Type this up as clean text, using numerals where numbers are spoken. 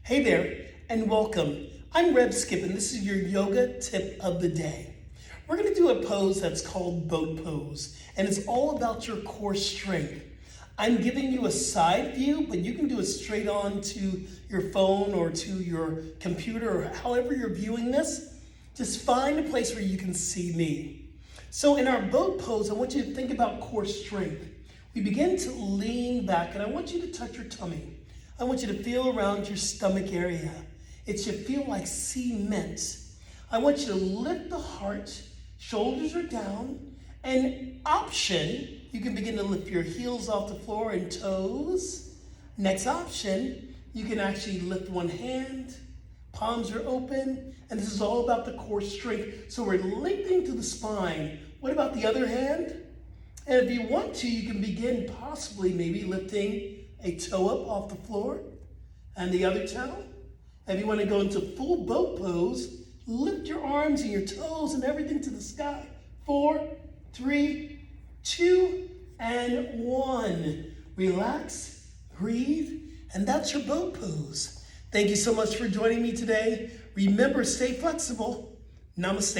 Hey there, and welcome. I'm Reb Skip, and this is your yoga tip of the day. We're going to do a pose that's called boat pose, and it's all about your core strength. I'm giving you a side view, but you can do it straight on to your phone or to your computer or however you're viewing this. Just find a place where you can see me. So in our boat pose, I want you to think about core strength. We begin to lean back, and I want you to touch your tummy. I want you to feel around your stomach area. It should feel like cement. I want you to lift the heart, shoulders are down, and option, you can begin to lift your heels off the floor and toes. Next option, you can actually lift one hand, palms are open, and this is all about the core strength. So we're lengthening to the spine. What about the other hand? And if you want to, you can begin possibly maybe lifting a toe up off the floor and the other toe. If you want to go into full boat pose, lift your arms and your toes and everything to the sky. 4, 3, 2, and 1. Relax, breathe, and that's your boat pose. Thank you so much for joining me today. Remember, stay flexible. Namaste.